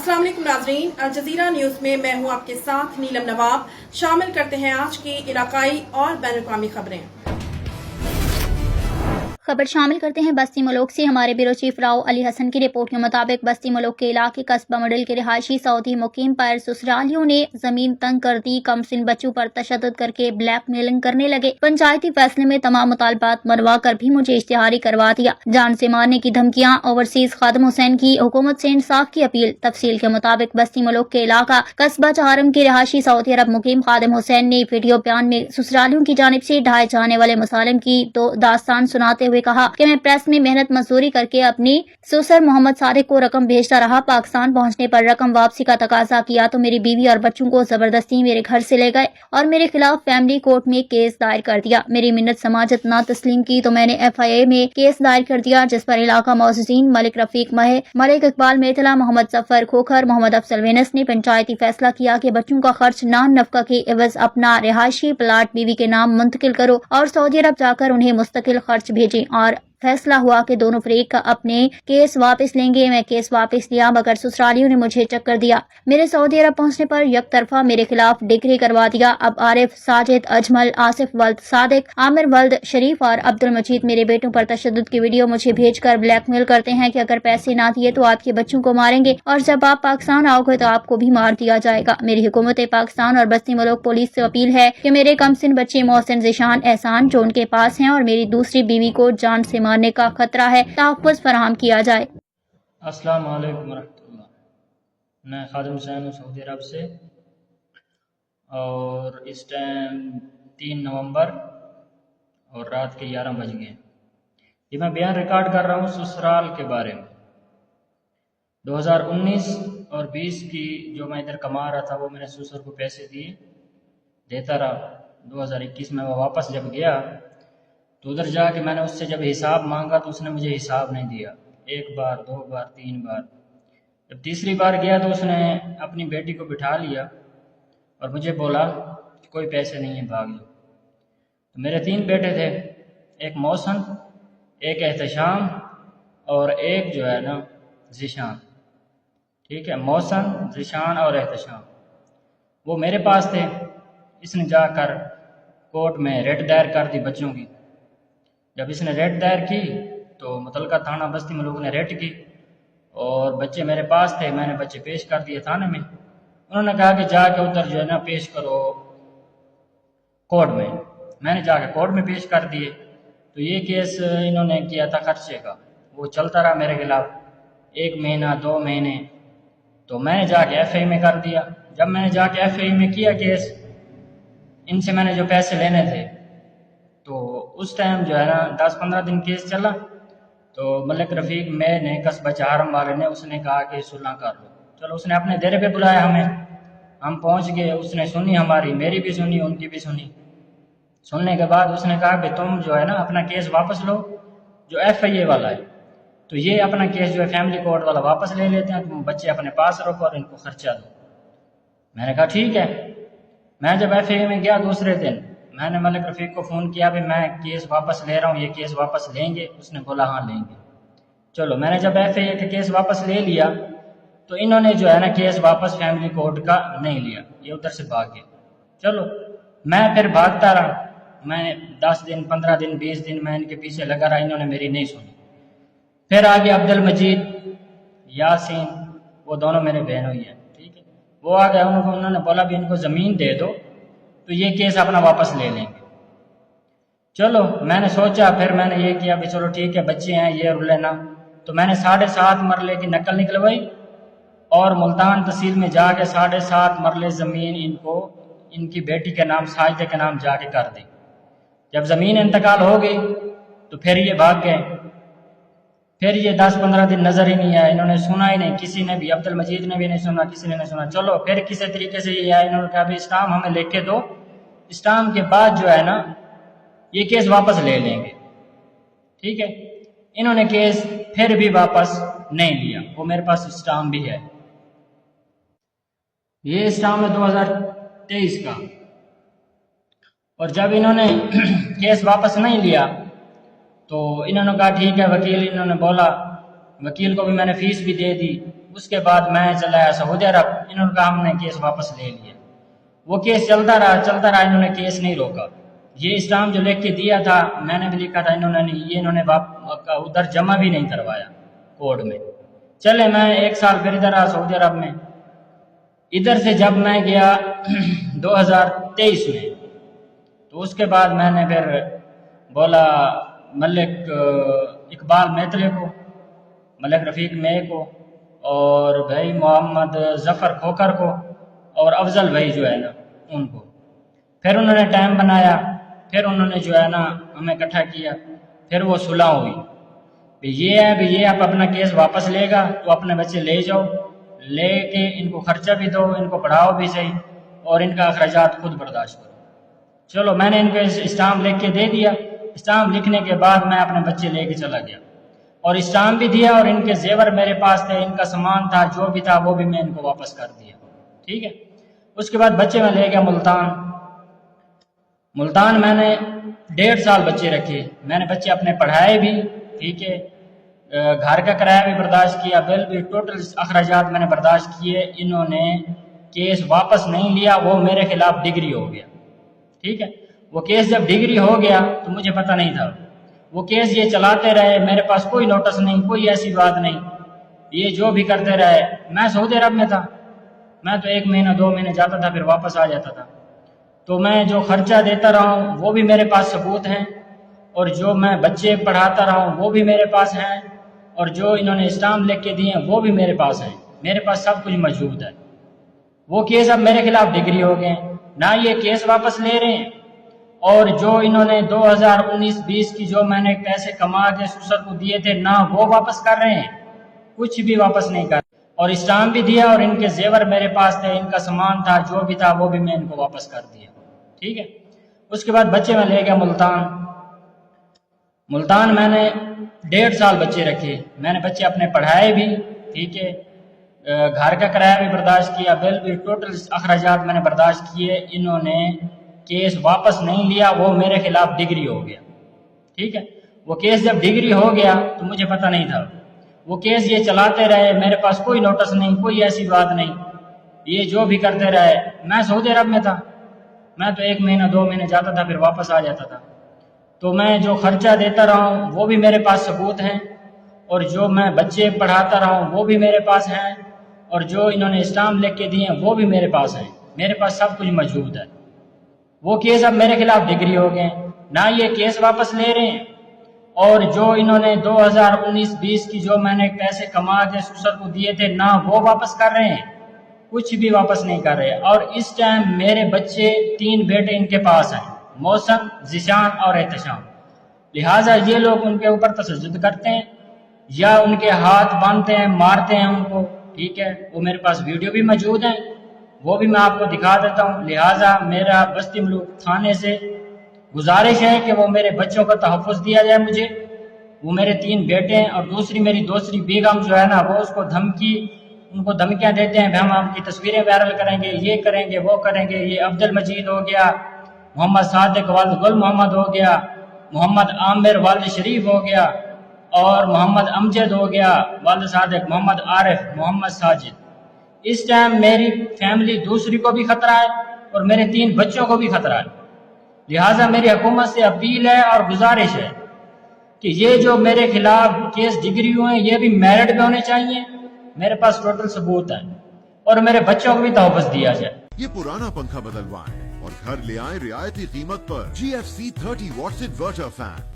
अस्सलाम वालेकुम नाज़रीन, अल जज़ीरा न्यूज़ में मैं हूं आपके साथ नीलम नवाब। शामिल करते हैं आज की इलाकाई और बैनुल-अक़वामी खबरें। खबर शामिल करते हैं बस्ती मलोक से। हमारे ब्यूरो चीफ राव अली हसन की रिपोर्ट के मुताबिक बस्ती मलोक के इलाके कस्बा मडल के रिहायशी सऊदी मुकीम पर ससुरालियों ने जमीन तंग कर दी। कमसिन बच्चों पर तशद्दुद करके ब्लैकमेलिंग करने लगे। पंचायती फैसले में तमाम मुतालबात मनवा कर भी मुझे इश्तिहारी करवा दिया। जान से मारने की धमकियां। ओवरसीज खादिम हुसैन की हुकूमत से इंसाफ की अपील। तफसील के मुताबिक बस्ती मलोक के इलाका कस्बा चहारम के रिहायशी सऊदी अरब मुकीम खादिम हुसैन ने वीडियो बयान में ससुरालियों की जानिब से ढाए जाने वाले मसालिम की दो दास्तान सुनाते हुए कहा कि मैं प्रेस में मेहनत मजदूरी करके अपनी ससुर मोहम्मद सादिक को रकम भेजता रहा। पाकिस्तान पहुंचने पर रकम वापसी का तकाजा किया तो मेरी बीवी और बच्चों को जबरदस्ती मेरे घर से ले गए और मेरे खिलाफ फैमिली कोर्ट में केस दायर कर दिया। मेरी मिन्नत समाजत ना तस्लीम की तो मैंने FIA में केस दायर कर दिया, जिस पर इलाका मौजूदीन मलिक रफीक महे, मलिक इकबाल मेथला, मोहम्मद जफर खोखर, मोहम्मद अफसल वेनस ने पंचायती फैसला किया कि बच्चों का खर्च नान नफका के एवज अपना रिहायशी प्लाट बीवी के नाम मुंतकिल करो और सऊदी अरब जाकर उन्हें मुस्तकिल खर्च भेजें। और फैसला हुआ कि दोनों फरीक का अपने केस वापस लेंगे। मैं केस वापस लिया मगर ससुरालियों ने मुझे चक्कर दिया। मेरे सऊदी अरब पहुंचने पर एक तरफा मेरे खिलाफ डिग्री करवा दिया। अब आरिफ, साजिद, अजमल, आसिफ वल्द सादिक, आमिर वल्द शरीफ और अब्दुल मजीद मेरे बेटों पर तशद्दुद की वीडियो मुझे भेजकर ब्लैकमेल करते हैं कि अगर पैसे ना दिए तो आपके बच्चों को मारेंगे और जब आप पाकिस्तान आओगे तो आपको भी मार दिया जाएगा। मेरी हुकूमत पाकिस्तान और बस्ती मलोक पुलिस से अपील है कि मेरे कमसिन बच्चे मोहसिन, ज़ीशान, एहसान जो उनके पास हैं और मेरी दूसरी बीवी को जान से मारने का खतरा है, तहफ़्फ़ुज़ फराहम किया जाए। अस्सलाम वालेकुम रहमतुल्लाह। मैं खादिम हुसैन हूँ सऊदी अरब से और इस टाइम 3 नवंबर और रात के 11 बज गए। ये मैं बयान रिकॉर्ड कर रहा हूँ ससुराल के बारे में। 2019 और 20 की जो मैं इधर कमा रहा था वो मैंने ससुर को पैसे दिए, देता रहा। 2021 में वो वापस जब गया तो उधर जाके मैंने उससे जब हिसाब मांगा तो उसने मुझे हिसाब नहीं दिया। 1 बार, 2 बार, 3 बार। जब तीसरी बार गया तो उसने अपनी बेटी को बिठा लिया और मुझे बोला कि कोई पैसे नहीं है, भाग जाओ। तो मेरे 3 बेटे थे, एक मौसन, एक एहतशाम और एक जो है ना ज़ीशान। ठीक है, मौसन, ज़ीशान और एहतशाम वो मेरे पास थे। इसने जाकर कोर्ट में रेट दायर कर दी बच्चों की। जब इसने रेट दायर की तो मुतलका थाना बस्ती मलोक ने रेट की और बच्चे मेरे पास थे। मैंने बच्चे पेश कर दिए थाने में। उन्होंने कहा कि जाके उधर जो है ना पेश करो कोर्ट में। मैंने जाके कोर्ट में पेश कर दिए। तो ये केस इन्होंने किया था खर्चे का, वो चलता रहा मेरे खिलाफ 1 महीना, 2 महीने। तो मैंने जाके FIA में कर दिया। जब मैंने जाके FIA में किया केस, इनसे मैंने जो पैसे लेने थे तो उस टाइम जो है ना 10-15 दिन केस चला। तो मलिक रफ़ीक मैं ने कस्बा चहारम वाले ने उसने कहा कि सुलह कर लो। चलो, उसने अपने डेरे पे बुलाया हमें, हम पहुंच गए। उसने सुनी हमारी, मेरी भी सुनी, उनकी भी सुनी। सुनने के बाद उसने कहा कि तुम जो है ना अपना केस वापस लो जो FIA वाला है। तो ये अपना केस जो है फैमिली कोर्ट वाला वापस ले लेते हैं, तुम बच्चे अपने पास रखो और इनको खर्चा दो। मैंने कहा ठीक है। मैं जब FIA में गया दूसरे दिन मैंने मलिक रफ़ीक को फ़ोन किया भी मैं केस वापस ले रहा हूँ, ये केस वापस लेंगे? उसने बोला हाँ लेंगे। चलो, मैंने जब FIA का केस वापस ले लिया तो इन्होंने जो है ना केस वापस फैमिली कोर्ट का नहीं लिया, ये उधर से भाग गए। चलो, मैं फिर भागता रहा। मैं 10 दिन, 15 दिन, 20 दिन मैं इनके पीछे लगा रहा, इन्होंने मेरी नहीं सुनी। फिर आगे अब्दुल मजीद, यासीन, वो दोनों मेरे बहन हुई हैं। ठीक है, वो आ गए। उन्होंने बोला भी इनको ज़मीन दे दो तो ये केस अपना वापस ले लेंगे। चलो, मैंने सोचा, फिर मैंने ये किया भी चलो ठीक है, बच्चे हैं ये रुले ना। तो मैंने 7.5 मरले की नकल निकलवाई और मुल्तान तहसील में जाके 7.5 मरले ज़मीन इनको इनकी बेटी के नाम साजिदा के नाम जाके कर दी। जब ज़मीन इंतकाल हो गई तो फिर ये भाग गए। फिर ये 10-15 दिन नज़र ही नहीं आया, इन्होंने सुना ही नहीं, किसी ने भी, अब्दुल मजीद ने भी नहीं सुना, किसी ने नहीं सुना। चलो, फिर किसी तरीके से ये आया, इन्होंने कहा भाई स्टाम्प हमें लेके दो, स्टाम्प के बाद जो है ना ये केस वापस ले लेंगे। ठीक है, इन्होंने केस फिर भी वापस नहीं लिया। वो मेरे पास स्टाम्प भी है, ये स्टाम्प है 2023 का। और जब इन्होंने केस वापस नहीं लिया तो इन्होंने कहा ठीक है, वकील, इन्होंने बोला, वकील को भी मैंने फीस भी दे दी। اس کے بعد میں چلا آیا سعودی عرب. انہوں نے کہا ہم نے کیس واپس لے لیا. وہ کیس چلتا رہا, انہوں نے کیس نہیں روکا. یہ اسٹامپ جو لکھ کے دیا تھا میں نے بھی لکھا تھا, انہوں نے ادھر جمع بھی نہیں کروایا کورٹ میں. چلے میں 1 سال پھر ادھر آیا سعودی عرب میں. ادھر سے جب میں گیا 2023 میں, تو اس کے بعد میں نے پھر بولا ملک اقبال میترے کو, ملک رفیق میں کو, اور بھائی محمد ظفر کھوکر کو, اور افضل بھائی جو ہے نا ان کو. پھر انہوں نے ٹائم بنایا, پھر انہوں نے جو ہے نا ہمیں اکٹھا کیا, پھر وہ صلح ہوئی. یہ ہے بھی یہ آپ اپنا کیس واپس لے گا تو اپنے بچے لے جاؤ, لے کے ان کو خرچہ بھی دو, ان کو پڑھاؤ بھی صحیح, اور ان کا اخراجات خود برداشت کرو. چلو میں نے ان کو اسٹامپ لکھ کے دے دیا. اسٹامپ لکھنے کے بعد میں اپنے بچے لے کے چلا گیا, اور اسٹامپ بھی دیا, اور ان کے زیور میرے پاس تھے, ان کا سامان تھا جو بھی تھا وہ بھی میں ان کو واپس کر دیا. ٹھیک ہے. اس کے بعد بچے میں لے گیا ملتان میں نے 1.5 سال بچے رکھے. میں نے بچے اپنے پڑھائے بھی, ٹھیک ہے, گھر کا کرایہ بھی برداشت کیا, بل بھی, ٹوٹل اخراجات میں نے برداشت کیے. انہوں نے کیس واپس نہیں لیا, وہ میرے خلاف ڈگری ہو گیا. ٹھیک ہے. وہ کیس جب ڈگری ہو گیا تو مجھے پتہ نہیں تھا. وہ کیس یہ چلاتے رہے, میرے پاس کوئی نوٹس نہیں, کوئی ایسی بات نہیں, یہ جو بھی کرتے رہے. میں سعودی عرب میں تھا, میں تو 1 مہینہ 2 مہینے جاتا تھا, پھر واپس آ جاتا تھا. تو میں جو خرچہ دیتا رہا ہوں وہ بھی میرے پاس ثبوت ہیں, اور جو میں بچے پڑھاتا رہا ہوں وہ بھی میرے پاس ہیں, اور جو انہوں نے اسٹامپ لکھ کے دیے ہیں وہ بھی میرے پاس ہیں. میرے پاس سب کچھ موجود ہے. وہ کیس اب میرے خلاف ڈگری ہو گئے, نہ یہ کیس واپس لے رہے ہیں, اور جو انہوں نے 2019-20 کی جو میں نے پیسے کما کے سسر کو دیے تھے نہ وہ واپس کر رہے ہیں, کچھ بھی واپس نہیں کر رہے. اور اسٹامپ بھی دیا, اور ان کے زیور میرے پاس تھے, ان کا سامان تھا جو بھی تھا وہ بھی میں ان کو واپس کر دیا. ٹھیک ہے. اس کے بعد بچے میں لے گیا ملتان میں نے 1.5 سال بچے رکھے. میں نے بچے اپنے پڑھائے بھی, ٹھیک ہے, گھر کا کرایہ بھی برداشت کیا, بل بھی, ٹوٹل اخراجات میں نے برداشت کیے. انہوں نے کیس واپس نہیں لیا, وہ میرے خلاف ڈگری ہو گیا. ٹھیک ہے. وہ کیس جب ڈگری ہو گیا تو مجھے پتہ نہیں تھا. وہ کیس یہ چلاتے رہے, میرے پاس کوئی نوٹس نہیں, کوئی ایسی بات نہیں, یہ جو بھی کرتے رہے. میں سعودی عرب میں تھا, میں تو 1 مہینہ 2 مہینے جاتا تھا, پھر واپس آ جاتا تھا. تو میں جو خرچہ دیتا رہا ہوں وہ بھی میرے پاس ثبوت ہیں, اور جو میں بچے پڑھاتا رہا ہوں وہ بھی میرے پاس ہیں, اور جو انہوں نے اسٹامپ لکھ کے دیے ہیں وہ بھی میرے پاس ہیں. میرے پاس سب کچھ موجود ہے. وہ کیس اب میرے خلاف ڈگری ہو گئے, نہ یہ کیس واپس لے رہے ہیں, اور جو انہوں نے 2019-20 کی جو میں نے پیسے کما کے سسر کو دیے تھے نہ وہ واپس کر رہے ہیں, کچھ بھی واپس نہیں کر رہے. اور اس ٹائم میرے بچے 3 بیٹے ان کے پاس ہیں, موسم, ذیشان اور احتشام. لہٰذا یہ لوگ ان کے اوپر تشدد کرتے ہیں, یا ان کے ہاتھ باندھتے ہیں, مارتے ہیں ان کو. ٹھیک ہے. وہ میرے پاس ویڈیو بھی موجود ہیں, وہ بھی میں آپ کو دکھا دیتا ہوں. لہٰذا میرا بستی ملوک تھانے سے گزارش ہے کہ وہ میرے بچوں کا تحفظ دیا جائے مجھے. وہ میرے 3 بیٹے ہیں, اور میری دوسری بیگم جو ہے نا وہ اس کو ان کو دھمکیاں دیتے ہیں, ہم آپ کی تصویریں وائرل کریں گے, یہ کریں گے, وہ کریں گے. یہ عبد المجید ہو گیا, محمد صادق والد گل محمد ہو گیا, محمد عامر والد شریف ہو گیا, اور محمد امجد ہو گیا والد صادق, محمد عارف, محمد ساجد. اس ٹائم میری فیملی دوسری کو بھی خطرہ ہے, اور میرے 3 بچوں کو بھی خطرہ ہے. لہٰذا میری حکومت سے اپیل ہے اور گزارش ہے کہ یہ جو میرے خلاف کیس ڈگری ہوئے ہیں یہ بھی میرٹ میں ہونے چاہیے. میرے پاس ٹوٹل ثبوت ہے, اور میرے بچوں کو بھی تحفظ دیا جائے. یہ پرانا پنکھا بدلوائیں اور گھر لے آئیں رعایتی قیمت پر GFC 30 واٹس انورٹر فین.